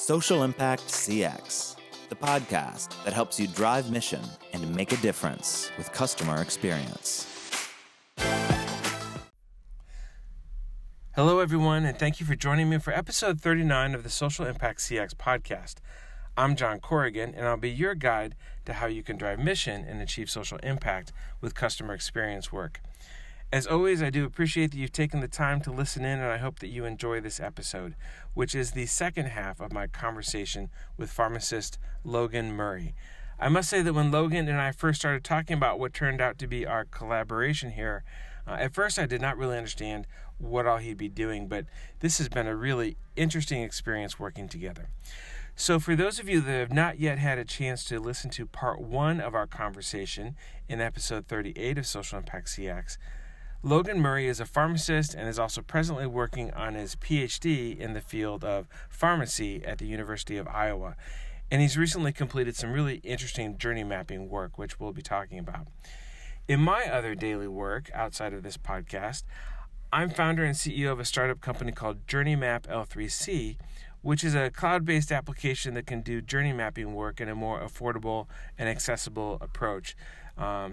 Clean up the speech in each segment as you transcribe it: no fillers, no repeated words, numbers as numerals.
Social Impact CX, the podcast that helps you drive mission and make a difference with customer experience. Hello, everyone, and thank you for joining me for episode 39 of the Social Impact CX podcast. I'm John Corrigan, and I'll be your guide to how you can drive mission and achieve social impact with customer experience work. As always, I do appreciate that you've taken the time to listen in, and I hope that you enjoy this episode, which is the second half of my conversation with pharmacist Logan Murry. I must say that when Logan and I first started talking about what turned out to be our collaboration here, at first I did not really understand what all he'd be doing, but this has been a really interesting experience working together. So for those of you that have not yet had a chance to listen to part one of our conversation in episode 38 of Social Impact CX, Logan Murry is a pharmacist and is also presently working on his PhD in the field of pharmacy at the University of Iowa. And he's recently completed some really interesting journey mapping work, which we'll be talking about. In my other daily work outside of this podcast, I'm founder and CEO of a startup company called Journey Map L3C, which is a cloud-based application that can do journey mapping work in a more affordable and accessible approach.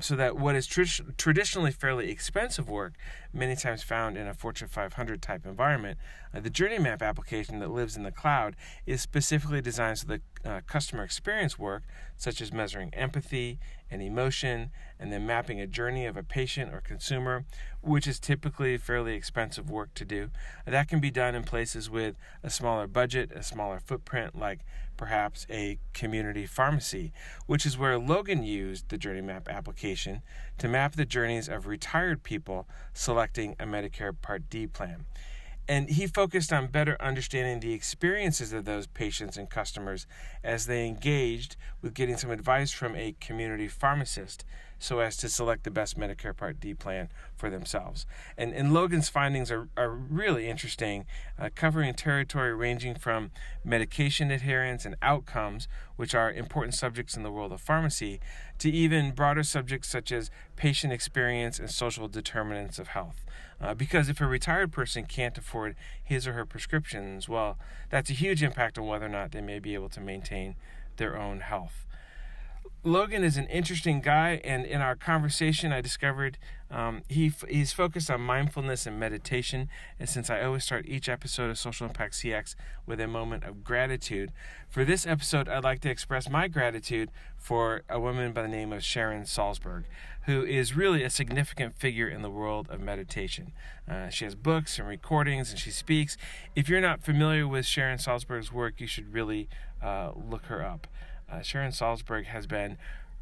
So that what is traditionally fairly expensive work, many times found in a Fortune 500 type environment, the Journey Map application that lives in the cloud is specifically designed so that customer experience work, such as measuring empathy and emotion, and then mapping a journey of a patient or consumer, which is typically fairly expensive work to do, that can be done in places with a smaller budget, a smaller footprint, like perhaps a community pharmacy, which is where Logan used the Journey Map application to map the journeys of retired people selecting a Medicare Part D plan. And he focused on better understanding the experiences of those patients and customers as they engaged with getting some advice from a community pharmacist so as to select the best Medicare Part D plan for themselves. And Logan's findings are really interesting, covering territory ranging from medication adherence and outcomes, which are important subjects in the world of pharmacy, to even broader subjects such as patient experience and social determinants of health. Because if a retired person can't afford his or her prescriptions, well, that's a huge impact on whether or not they may be able to maintain their own health. Logan is an interesting guy, and in our conversation I discovered he's focused on mindfulness and meditation, and since I always start each episode of Social Impact CX with a moment of gratitude, for this episode I'd like to express my gratitude for a woman by the name of Sharon Salzberg, who is really a significant figure in the world of meditation. She has books and recordings, and she speaks. If you're not familiar with Sharon Salzberg's work, you should really look her up. Sharon Salzberg has been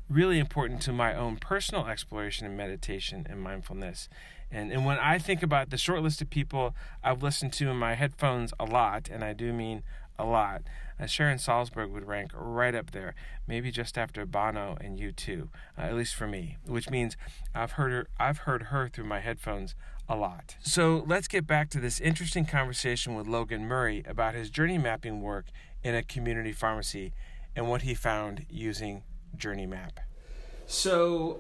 really important to my own personal exploration in meditation and mindfulness. And when I think about the short list of people I've listened to in my headphones a lot, and I do mean a lot, Sharon Salzberg would rank right up there, maybe just after Bono and U2, at least for me, which means I've heard her through my headphones a lot. So let's get back to this interesting conversation with Logan Murry about his journey mapping work in a community pharmacy and what he found using Journey Map. So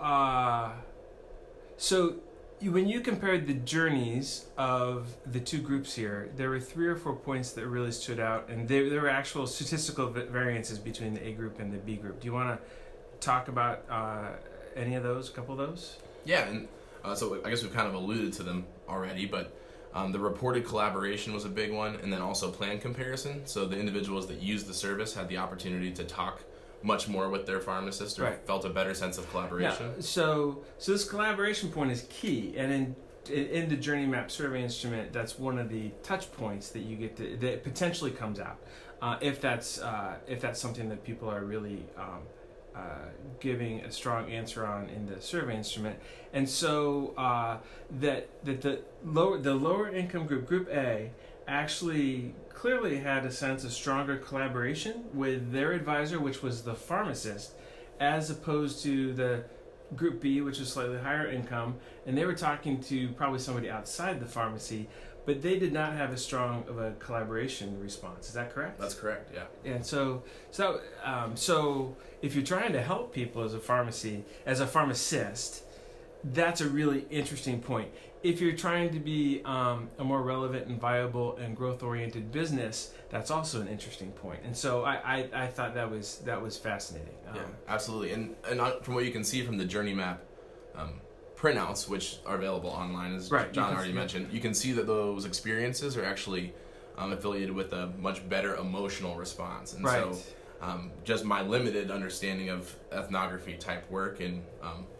when you compared the journeys of the two groups here, there were 3 or 4 points that really stood out, and there were actual statistical variances between the A group and the B group. Do you want to talk about any of those, a couple of those? Yeah, and so I guess we've kind of alluded to them already, but the reported collaboration was a big one, and then also plan comparison. So the individuals that used the service had the opportunity to talk much more with their pharmacist, or felt a better sense of collaboration. Yeah. So this collaboration point is key, and in the Journey Map survey instrument, that's one of the touch points that you get to, that potentially comes out if that's something that people are really giving a strong answer on in the survey instrument. And so that the lower income group A, actually clearly had a sense of stronger collaboration with their advisor, which was the pharmacist, as opposed to the Group B, which is slightly higher income, and they were talking to probably somebody outside the pharmacy, but they did not have as strong of a collaboration response. Is that correct? That's correct, yeah. And so if you're trying to help people as a pharmacist, that's a really interesting point. if you're trying to be a more relevant and viable and growth-oriented business, that's also an interesting point. And so I thought that was fascinating. Yeah, absolutely. And from what you can see from the journey map printouts, which are available online, as John already mentioned, you can see that those experiences are actually affiliated with a much better emotional response. And so just my limited understanding of ethnography type work and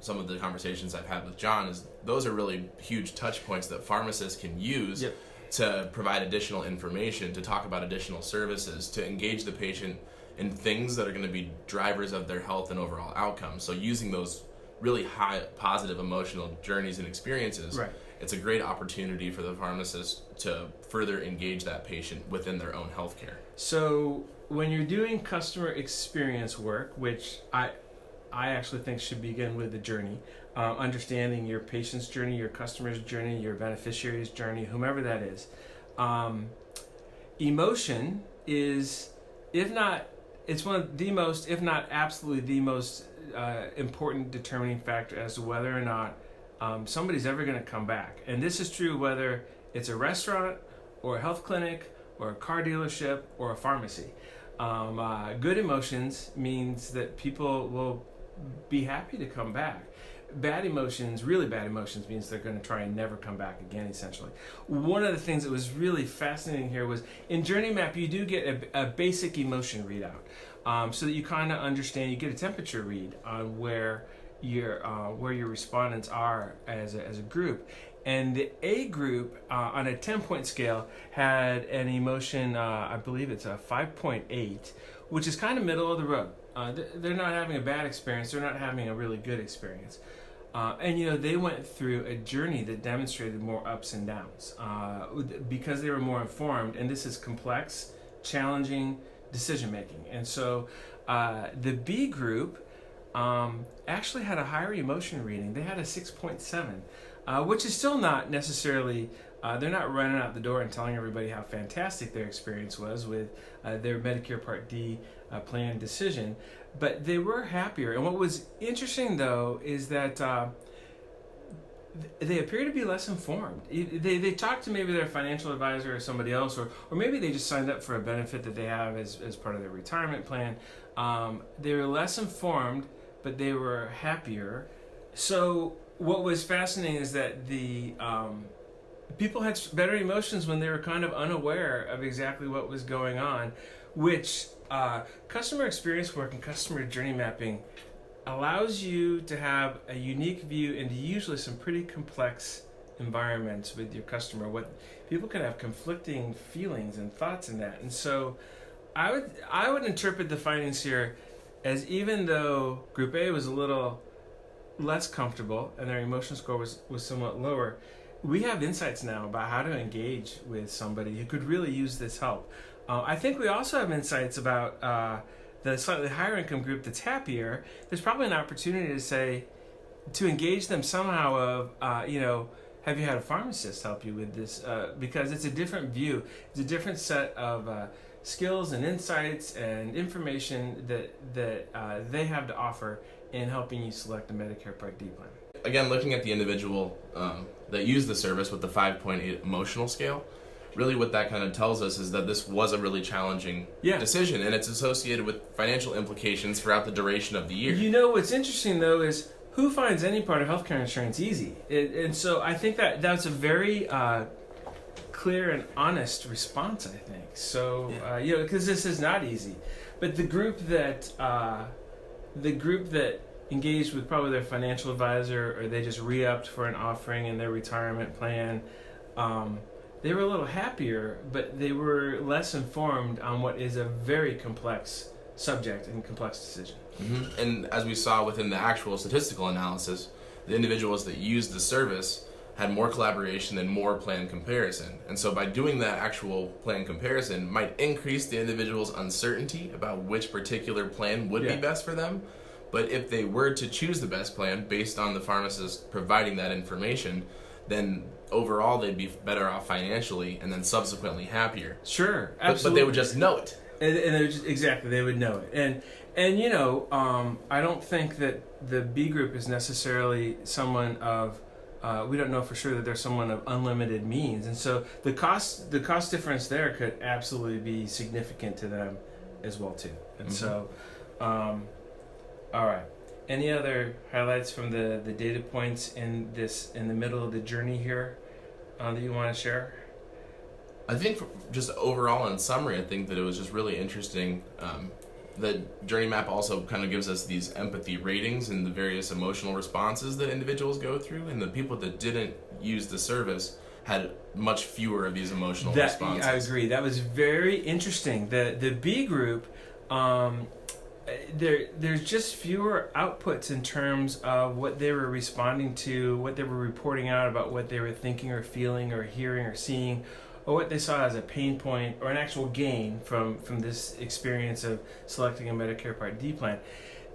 some of the conversations I've had with John is those are really huge touch points that pharmacists can use to provide additional information, to talk about additional services, to engage the patient in things that are going to be drivers of their health and overall outcomes. So using those really high positive emotional journeys and experiences, it's a great opportunity for the pharmacist to further engage that patient within their own healthcare. So when you're doing customer experience work, which I actually think should begin with the journey, understanding your patient's journey, your customer's journey, your beneficiary's journey, whomever that is, emotion is, it's one of the most, if not absolutely the most important determining factor as to whether or not somebody's ever going to come back. And this is true whether it's a restaurant or a health clinic or a car dealership or a pharmacy. Good emotions means that people will be happy to come back. Bad emotions, really bad emotions, means they're going to try and never come back again, essentially. One of the things that was really fascinating here was in Journey Map, you do get a basic emotion readout, so that you kind of understand, you get a temperature read on where your respondents are as a group. And the A group, on a 10-point scale, had an emotion, I believe it's a 5.8, which is kind of middle of the road. They're not having a bad experience. They're not having a really good experience. And, they went through a journey that demonstrated more ups and downs because they were more informed. And this is complex, challenging decision-making. And so the B group actually had a higher emotion reading. They had a 6.7, which is still not necessarily, they're not running out the door and telling everybody how fantastic their experience was with their Medicare Part D plan decision, but they were happier. And what was interesting, though, is that they appear to be less informed. They talked to maybe their financial advisor or somebody else, or maybe they just signed up for a benefit that they have as part of their retirement plan. They were less informed, but they were happier. So what was fascinating is that the people had better emotions when they were kind of unaware of exactly what was going on, which customer experience work and customer journey mapping allows you to have a unique view into usually some pretty complex environments with your customer. What people can have conflicting feelings and thoughts in that. And so I would interpret the findings here as, even though Group A was a little less comfortable and their emotion score was somewhat lower, we have insights now about how to engage with somebody who could really use this help. I think we also have insights about the slightly higher income group that's happier. There's probably an opportunity to engage them somehow of, have you had a pharmacist help you with this? Because it's a different view. It's a different set of skills and insights and information that they have to offer in helping you select a Medicare Part D plan. Again, looking at the individual that used the service with the 5.8 emotional scale, really what that kind of tells us is that this was a really challenging decision, and it's associated with financial implications throughout the duration of the year. What's interesting, though, is who finds any part of healthcare insurance easy? And so I think that's a very clear and honest response, I think. So, because this is not easy. But the group that engaged with probably their financial advisor, or they just re-upped for an offering in their retirement plan, they were a little happier, but they were less informed on what is a very complex subject and complex decision. Mm-hmm. And as we saw within the actual statistical analysis, the individuals that used the service had more collaboration and more plan comparison. And so by doing that actual plan comparison might increase the individual's uncertainty about which particular plan would be best for them. But if they were to choose the best plan based on the pharmacist providing that information, then overall they'd be better off financially and then subsequently happier. Sure, absolutely. But they would just know it. And they would know it. And I don't think that the B group is necessarily someone of we don't know for sure that they're someone of unlimited means, and so the cost difference there could absolutely be significant to them as well too. And so, all right. Any other highlights from the data points in the middle of the journey here that you want to share? I think just overall in summary, I think that it was just really interesting. The journey map also kind of gives us these empathy ratings and the various emotional responses that individuals go through, and the people that didn't use the service had much fewer of these emotional responses. I agree. That was very interesting. The B group, there's just fewer outputs in terms of what they were responding to, what they were reporting out about what they were thinking or feeling or hearing or seeing, or what they saw as a pain point or an actual gain from this experience of selecting a Medicare Part D plan.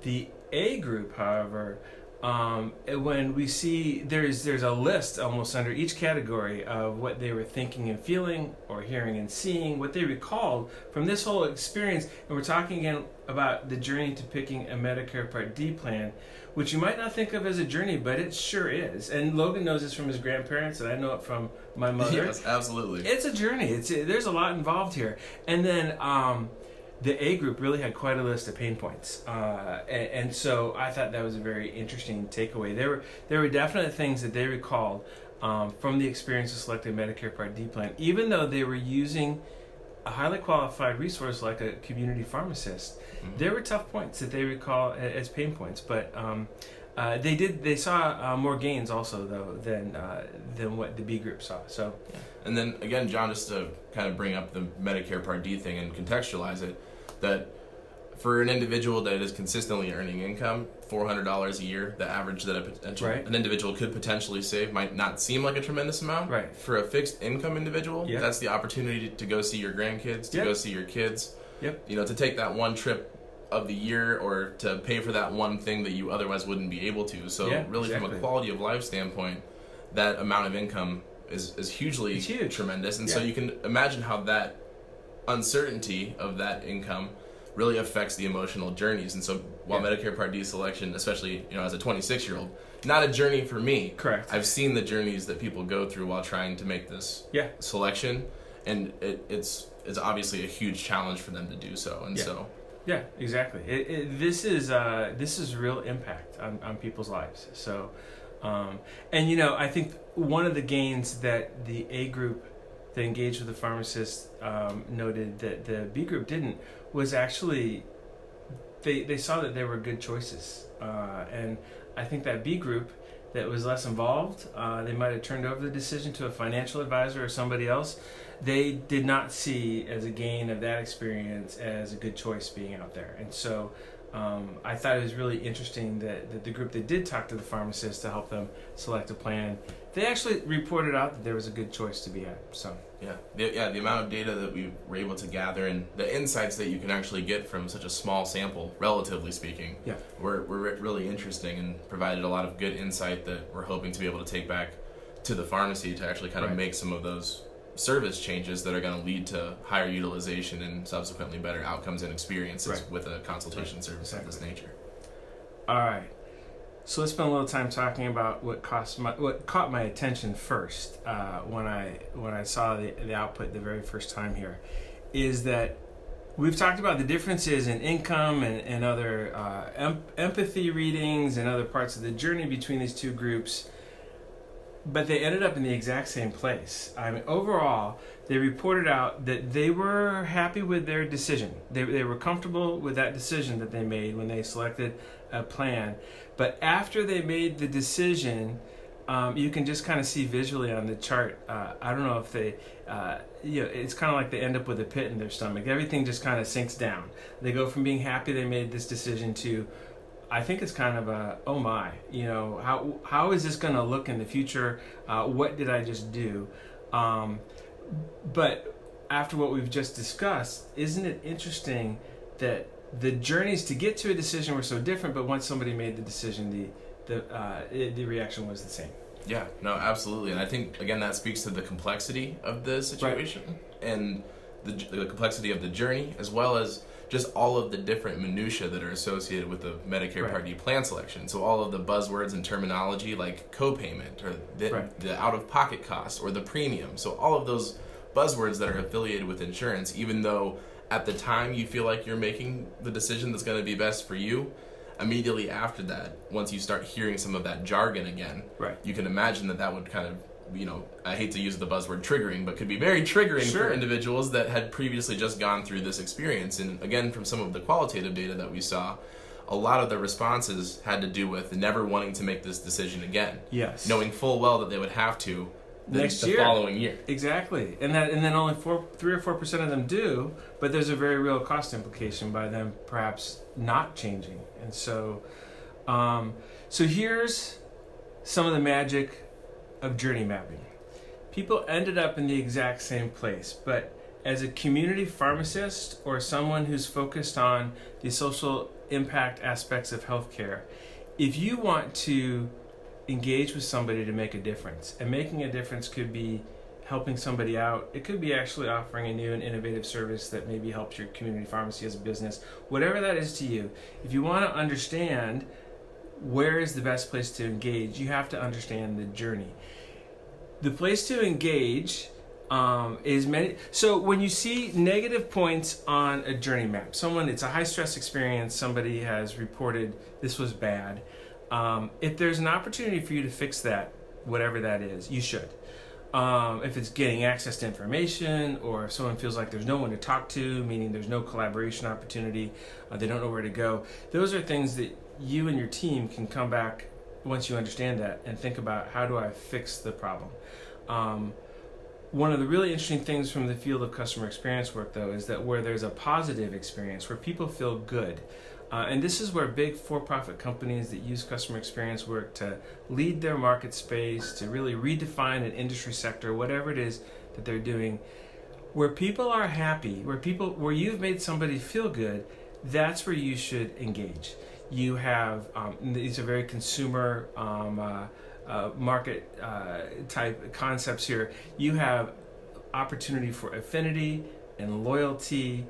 The A group, however, when we see there's a list almost under each category of what they were thinking and feeling or hearing and seeing, what they recalled from this whole experience. And we're talking again about the journey to picking a Medicare Part D plan, which you might not think of as a journey, but it sure is. And Logan knows this from his grandparents, and I know it from my mother. Yes, absolutely. It's a journey. There's a lot involved here. And then the A group really had quite a list of pain points, and so I thought that was a very interesting takeaway. There were definite things that they recalled from the experience of selecting a Medicare Part D plan, even though they were using a highly qualified resource like a community pharmacist. There were tough points that they recall as pain points, but they saw more gains also though than what the B group saw. So, and then again, John, just to kind of bring up the Medicare Part D thing and contextualize it, that for an individual that is consistently earning income, $400 a year, the average that an individual could potentially save might not seem like a tremendous amount. Right. For a fixed income individual, that's the opportunity to go see your grandkids, to go see your kids. Yep. To take that one trip of the year or to pay for that one thing that you otherwise wouldn't be able to. So really from a quality of life standpoint, that amount of income is hugely tremendous. And so you can imagine how that uncertainty of that income really affects the emotional journeys. And so while Medicare Part D selection, especially as a 26-year-old, not a journey for me. Correct. I've seen the journeys that people go through while trying to make this selection, and it's obviously a huge challenge for them to do so. And so yeah, exactly. This is real impact on people's lives. So, and I think one of the gains that the A group that engaged with the pharmacist noted that the B group didn't was actually they saw that there were good choices, and I think that B group that was less involved, they might have turned over the decision to a financial advisor or somebody else. They did not see as a gain of that experience as a good choice being out there. And so I thought it was really interesting that the group that did talk to the pharmacist to help them select a plan, they actually reported out that there was a good choice to be had. So the amount of data that we were able to gather and the insights that you can actually get from such a small sample, relatively speaking, were really interesting and provided a lot of good insight that we're hoping to be able to take back to the pharmacy to actually kind of make some of those service changes that are going to lead to higher utilization and subsequently better outcomes and experiences with a consultation service of this nature. All right. So let's spend a little time talking about what caught my attention first when I saw the output the very first time here, is that we've talked about the differences in income and other empathy readings and other parts of the journey between these two groups, but they ended up in the exact same place. I mean, overall, they reported out that they were happy with their decision. They were comfortable with that decision that they made when they selected a plan. But after they made the decision, you can just kind of see visually on the chart. I don't know if they, it's kind of like they end up with a pit in their stomach. Everything just kind of sinks down. They go from being happy they made this decision to, I think it's kind of a, oh my, how is this going to look in the future? What did I just do? But after what we've just discussed, isn't it interesting that the journeys to get to a decision were so different, but once somebody made the decision, the reaction was the same? Yeah, no, absolutely. And I think, again, that speaks to the complexity of the situation and the complexity of the journey, as well as just all of the different minutia that are associated with the Medicare Part D plan selection. So all of the buzzwords and terminology like copayment or the out-of-pocket cost or the premium. So all of those buzzwords that are affiliated with insurance, even though at the time you feel like you're making the decision that's going to be best for you, immediately after that, once you start hearing some of that jargon again, you can imagine that would kind of, I hate to use the buzzword triggering, but could be very triggering for individuals that had previously just gone through this experience. And again, from some of the qualitative data that we saw, a lot of the responses had to do with never wanting to make this decision again. Yes. Knowing full well that they would have to the following year. Exactly. And then only 3 or 4% of them do, but there's a very real cost implication by them perhaps not changing. And so here's some of the magic of journey mapping. People ended up in the exact same place, but as a community pharmacist or someone who's focused on the social impact aspects of healthcare, if you want to engage with somebody to make a difference, and making a difference could be helping somebody out, it could be actually offering a new and innovative service that maybe helps your community pharmacy as a business, whatever that is to you. If you want to understand where is the best place to engage, you have to understand the journey. The place to engage is many. So when you see negative points on a journey map, it's a high stress experience, somebody has reported this was bad. If there's an opportunity for you to fix that, whatever that is, you should. If it's getting access to information, or if someone feels like there's no one to talk to, meaning there's no collaboration opportunity, they don't know where to go, those are things that you and your team can come back once you understand that and think about, how do I fix the problem? One of the really interesting things from the field of customer experience work, though, is that where there's a positive experience, where people feel good, and this is where big for-profit companies that use customer experience work to lead their market space, to really redefine an industry sector, whatever it is that they're doing, where people are happy, where you've made somebody feel good, that's where you should engage. You have, these are very consumer market type concepts here. You have opportunity for affinity and loyalty.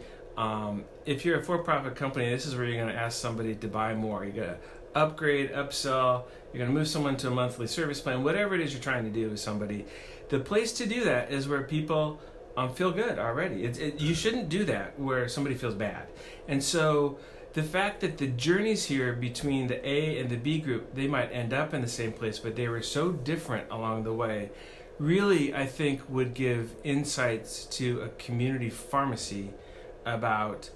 If you're a for-profit company, this is where you're going to ask somebody to buy more. You're going to upgrade, upsell, you're going to move someone to a monthly service plan, whatever it is you're trying to do with somebody. The place to do that is where people feel good already. You shouldn't do that where somebody feels bad. And so the fact that the journeys here between the A and the B group, they might end up in the same place, but they were so different along the way, really, I think, would give insights to a community pharmacy about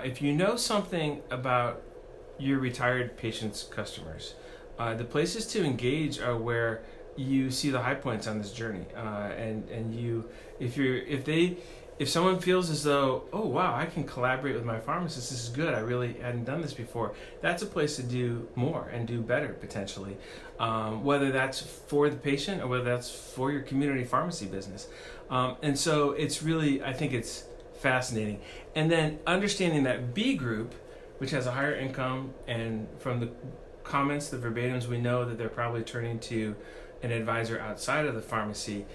if you know something about your retired patients' customers, the places to engage are where you see the high points on this journey, and you, if someone feels as though, oh wow, I can collaborate with my pharmacist, this is good, I really hadn't done this before, that's a place to do more and do better potentially, whether that's for the patient or whether that's for your community pharmacy business. And so it's really, I think it's fascinating. And then understanding that B group, which has a higher income, and from the comments, the verbatims, we know that they're probably turning to an advisor outside of the pharmacy.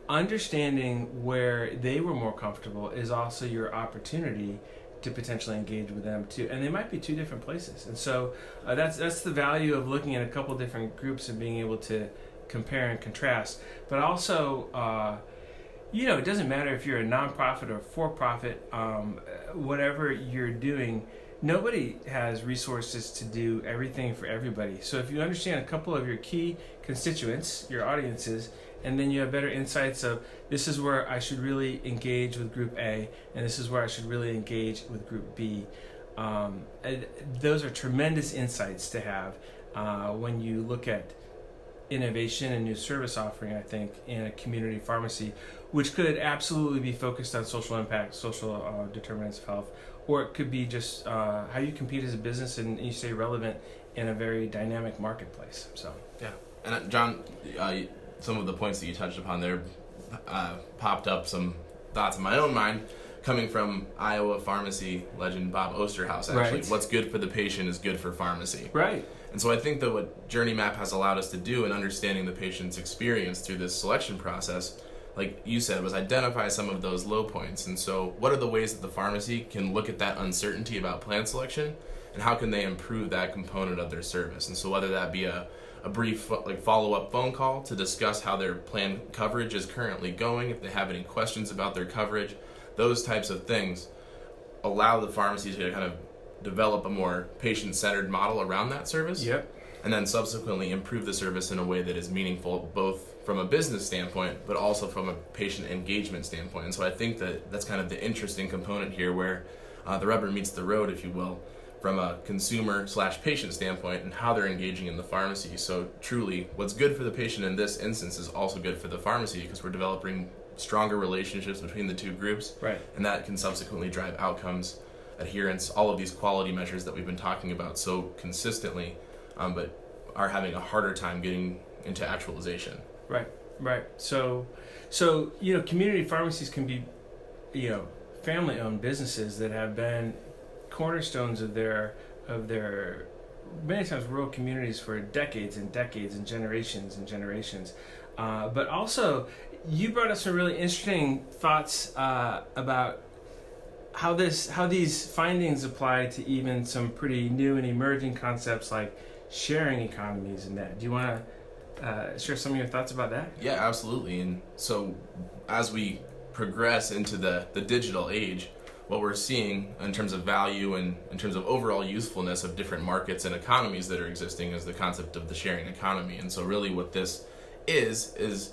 Understanding where they were more comfortable is also your opportunity to potentially engage with them too, and they might be two different places. And so that's the value of looking at a couple different groups and being able to compare and contrast. But also, it doesn't matter if you're a nonprofit or for-profit, whatever you're doing, nobody has resources to do everything for everybody. So if you understand a couple of your key constituents, your audiences, and then you have better insights of, this is where I should really engage with group A, and this is where I should really engage with group B. Those are tremendous insights to have when you look at innovation and new service offering, I think, in a community pharmacy, which could absolutely be focused on social impact, social determinants of health, or it could be just how you compete as a business and you stay relevant in a very dynamic marketplace. So yeah, and John, some of the points that you touched upon there popped up some thoughts in my own mind, coming from Iowa pharmacy legend Bob Osterhaus, actually. Right. What's good for the patient is good for pharmacy. Right. And so I think that what Journey Map has allowed us to do in understanding the patient's experience through this selection process, like you said, was identify some of those low points. And so what are the ways that the pharmacy can look at that uncertainty about plan selection, and how can they improve that component of their service? And so whether that be a brief like follow-up phone call to discuss how their plan coverage is currently going, if they have any questions about their coverage, those types of things allow the pharmacies to kind of develop a more patient-centered model around that service. Yep. And then subsequently improve the service in a way that is meaningful, both from a business standpoint, but also from a patient engagement standpoint. And so I think that that's kind of the interesting component here, where the rubber meets the road, if you will, from a consumer/patient standpoint and how they're engaging in the pharmacy. So truly, what's good for the patient in this instance is also good for the pharmacy, because we're developing stronger relationships between the two groups. Right. And that can subsequently drive outcomes, adherence, all of these quality measures that we've been talking about so consistently, but are having a harder time getting into actualization. Right. So community pharmacies can be, family-owned businesses that have been cornerstones of their many times rural communities for decades and decades and generations. But also, you brought up some really interesting thoughts about how these findings apply to even some pretty new and emerging concepts like sharing economies and that. Do you want to share some of your thoughts about that? Yeah, absolutely. And so as we progress into the digital age, what we're seeing in terms of value and in terms of overall usefulness of different markets and economies that are existing is the concept of the sharing economy. And so really what this is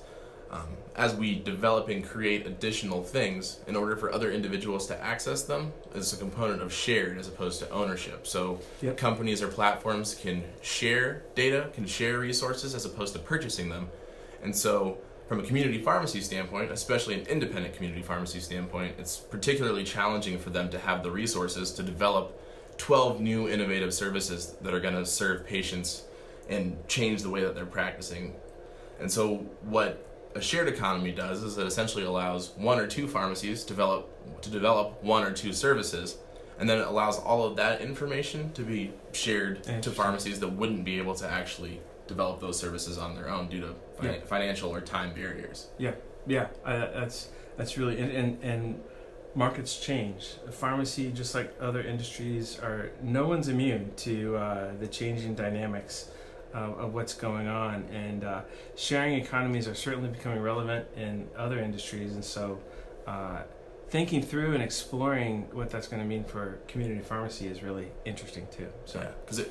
as we develop and create additional things, in order for other individuals to access them, is a component of shared as opposed to ownership. So companies or platforms can share data, can share resources as opposed to purchasing them. And so from a community pharmacy standpoint, especially an independent community pharmacy standpoint, it's particularly challenging for them to have the resources to develop 12 new innovative services that are going to serve patients and change the way that they're practicing. And so what a shared economy does is it essentially allows one or two pharmacies to develop one or two services, and then it allows all of that information to be shared to pharmacies that wouldn't be able to actually develop those services on their own due to financial or time barriers. That's really and markets change. Pharmacy, just like other industries, no one's immune to the changing dynamics of what's going on, and sharing economies are certainly becoming relevant in other industries, and so thinking through and exploring what that's going to mean for community pharmacy is really interesting too. So because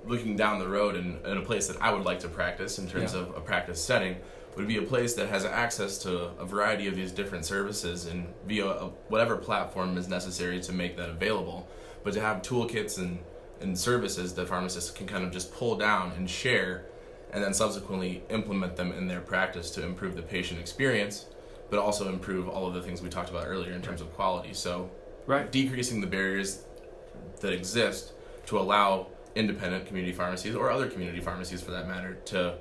looking down the road in a place that I would like to practice in terms of a practice setting would be a place that has access to a variety of these different services and via whatever platform is necessary to make that available, but to have toolkits and services that pharmacists can kind of just pull down and share, and then subsequently implement them in their practice to improve the patient experience, but also improve all of the things we talked about earlier in terms of quality. So decreasing the barriers that exist to allow independent community pharmacies, or other community pharmacies for that matter, to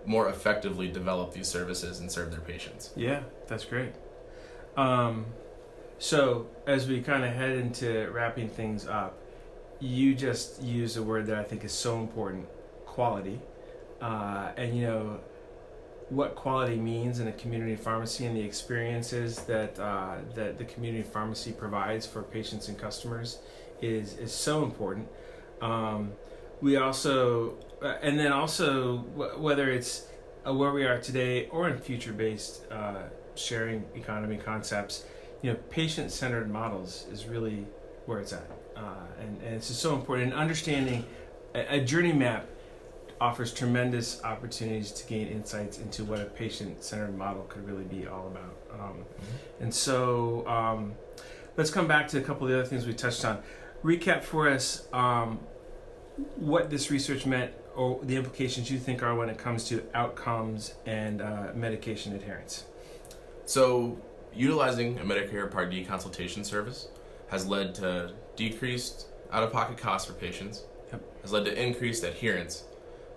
more effectively develop these services and serve their patients. Yeah, that's great. So as we kind of head into wrapping things up, you just used a word that I think is so important: quality. And what quality means in a community pharmacy, and the experiences that the community pharmacy provides for patients and customers is so important. We also, and then also, whether it's where we are today or in future-based sharing economy concepts, patient-centered models is really where it's at. And it's just so important. And understanding a journey map offers tremendous opportunities to gain insights into what a patient-centered model could really be all about. And so let's come back to a couple of the other things we touched on. Recap for us what this research meant, or the implications you think are when it comes to outcomes and medication adherence. So utilizing a Medicare Part D consultation service has led to decreased out-of-pocket costs for patients, has led to increased adherence,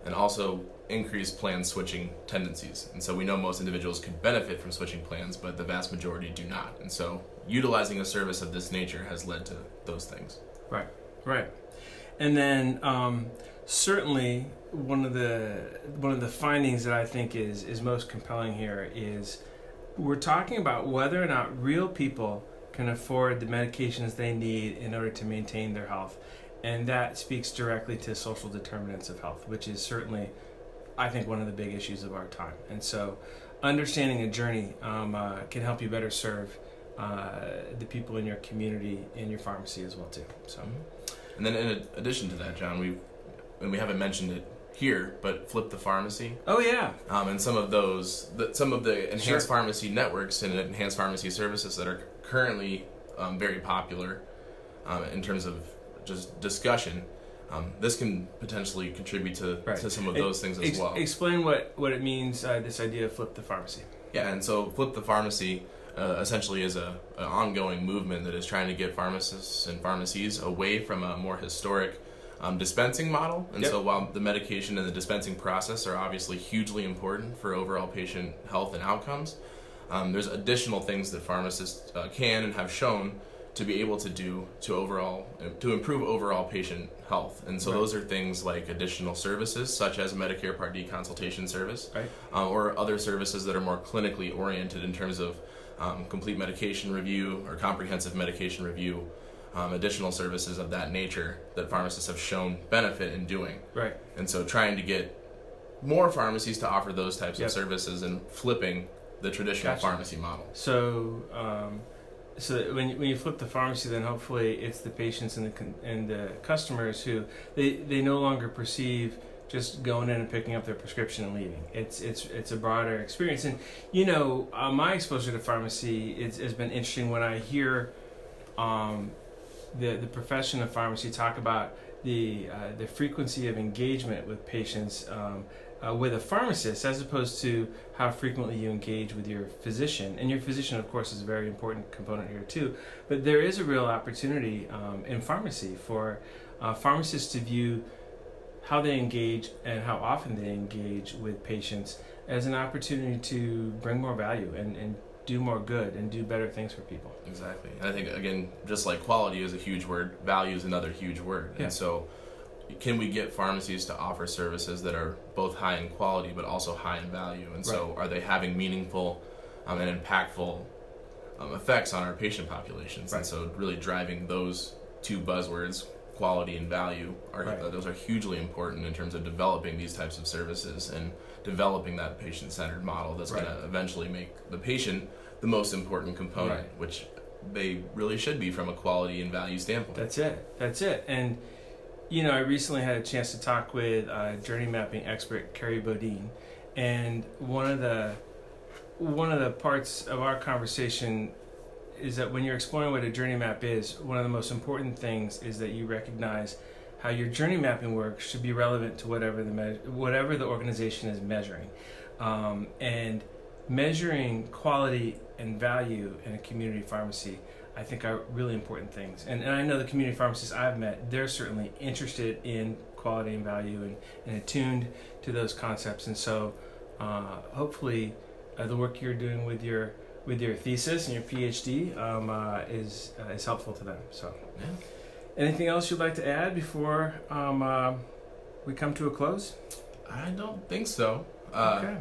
and also increased plan switching tendencies. And so we know most individuals could benefit from switching plans, but the vast majority do not. And so utilizing a service of this nature has led to those things. Right. And then certainly one of the findings that I think is most compelling here is we're talking about whether or not real people can afford the medications they need in order to maintain their health. And that speaks directly to social determinants of health, which is certainly, I think, one of the big issues of our time. And so understanding a journey can help you better serve the people in your community, in your pharmacy as well, too. So, and then in addition to that, John, we haven't mentioned it here, but Flip the Pharmacy. Oh, yeah. And some of the enhanced pharmacy networks and enhanced pharmacy services that are currently very popular in terms of just discussion. This can potentially contribute to some of those things as well. Explain what it means, this idea of Flip the Pharmacy. Yeah, and so Flip the Pharmacy essentially is an ongoing movement that is trying to get pharmacists and pharmacies away from a more historic dispensing model. And so while the medication and the dispensing process are obviously hugely important for overall patient health and outcomes, there's additional things that pharmacists can and have shown to be able to do to improve overall patient health. And so those are things like additional services such as a Medicare Part D consultation service, or other services that are more clinically oriented in terms of complete medication review or comprehensive medication review, additional services of that nature that pharmacists have shown benefit in doing. Right. And so trying to get more pharmacies to offer those types of services and flipping the traditional pharmacy model. So when you flip the pharmacy, then hopefully it's the patients and the customers who they no longer perceive just going in and picking up their prescription and leaving. It's a broader experience. And my exposure to pharmacy has been interesting when I hear the profession of pharmacy talk about the frequency of engagement with patients with a pharmacist, as opposed to how frequently you engage with your physician. And your physician, of course, is a very important component here too. But there is a real opportunity in pharmacy for pharmacists to view how they engage and how often they engage with patients as an opportunity to bring more value and do more good and do better things for people. Exactly. And I think, again, just like quality is a huge word, value is another huge word. Yeah. And so can we get pharmacies to offer services that are both high in quality but also high in value? And so are they having meaningful and impactful effects on our patient populations? And so really driving those two buzzwords, quality and value, those are hugely important in terms of developing these types of services and developing that patient-centered model that's going to eventually make the patient the most important component, which they really should be from a quality and value standpoint. That's it. And I recently had a chance to talk with journey mapping expert Carrie Bodine, and one of the parts of our conversation is that when you're exploring what a journey map is, one of the most important things is that you recognize how your journey mapping work should be relevant to whatever the organization is measuring, and measuring quality and value in a community pharmacy, I think, are really important things. And I know the community pharmacists I've met, they're certainly interested in quality and value and attuned to those concepts. And so hopefully the work you're doing with your thesis and your PhD is helpful to them. So, anything else you'd like to add before we come to a close? I don't think so. Okay.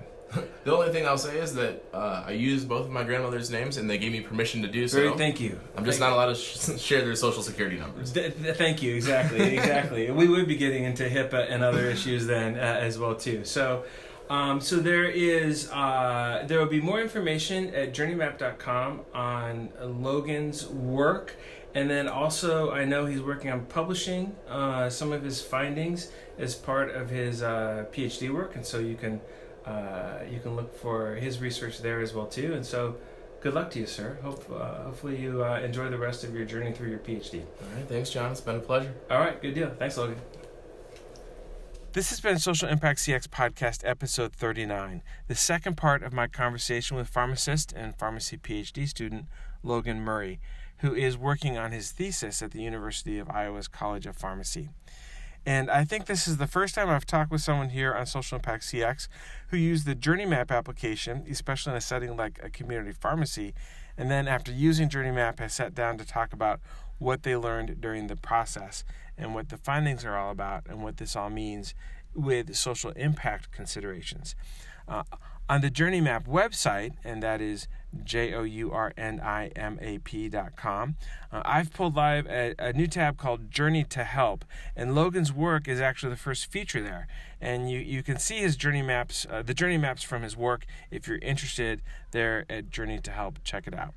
The only thing I'll say is that I used both of my grandmother's names, and they gave me permission to do so. Thank you. I'm just not allowed to share their social security numbers. Thank you. Exactly. We would be getting into HIPAA and other issues then as well too. So there will be more information at journeymap.com on Logan's work. And then also, I know he's working on publishing some of his findings as part of his PhD work, and so you can look for his research there as well too. And so, good luck to you, sir. Hopefully you enjoy the rest of your journey through your PhD. All right, thanks, John. It's been a pleasure. All right, good deal. Thanks, Logan. This has been Social Impact CX Podcast Episode 39, the second part of my conversation with pharmacist and pharmacy PhD student Logan Murry, who is working on his thesis at the University of Iowa's College of Pharmacy. And I think this is the first time I've talked with someone here on Social Impact CX who used the Journey Map application, especially in a setting like a community pharmacy, and then after using Journey Map has sat down to talk about what they learned during the process and what the findings are all about and what this all means with social impact considerations. On the Journey Map website, and that is journimap.com. I've pulled live a new tab called Journey to Help, and Logan's work is actually the first feature there. And you can see his journey maps, the journey maps from his work, if you're interested there at Journey to Help. Check it out.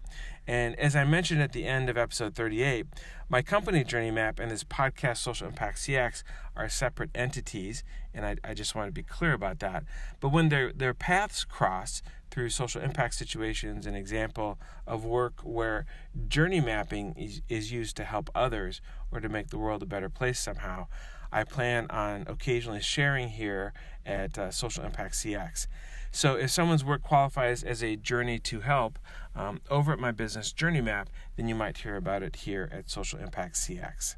And as I mentioned at the end of episode 38, my company Journey Map and this podcast Social Impact CX are separate entities, and I just want to be clear about that. But when their paths cross through social impact situations, an example of work where journey mapping is used to help others or to make the world a better place somehow, I plan on occasionally sharing here at Social Impact CX. So if someone's work qualifies as a journey to help over at my business Journey Map, then you might hear about it here at Social Impact CX.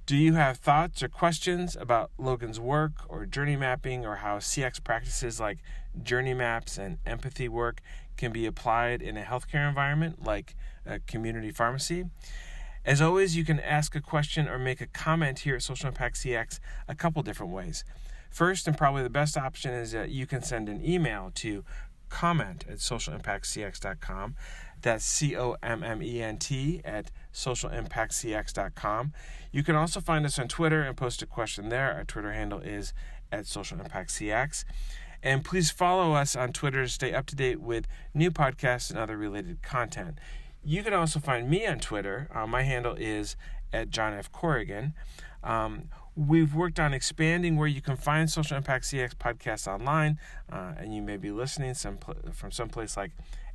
Do you have thoughts or questions about Logan's work or journey mapping, or how CX practices like journey maps and empathy work can be applied in a healthcare environment like a community pharmacy? As always, you can ask a question or make a comment here at Social Impact CX a couple different ways. First, and probably the best option, is that you can send an email to comment@socialimpactcx.com. That's comment at socialimpactcx.com. You can also find us on Twitter and post a question there. Our Twitter handle is @socialimpactcx. And please follow us on Twitter to stay up to date with new podcasts and other related content. You can also find me on Twitter. My handle is @JohnFCorrigan. We've worked on expanding where you can find Social Impact CX podcasts online, and you may be listening from someplace like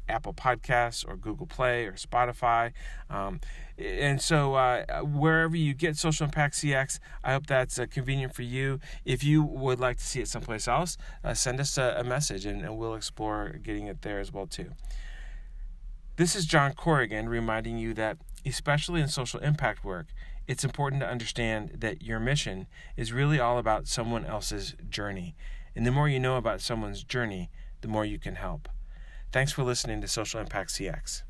Apple Podcasts or Google Play or Spotify. And so wherever you get Social Impact CX, I hope that's convenient for you. If you would like to see it someplace else, send us a message, and we'll explore getting it there as well too. This is John Corrigan reminding you that, especially in social impact work, it's important to understand that your mission is really all about someone else's journey. And the more you know about someone's journey, the more you can help. Thanks for listening to Social Impact CX.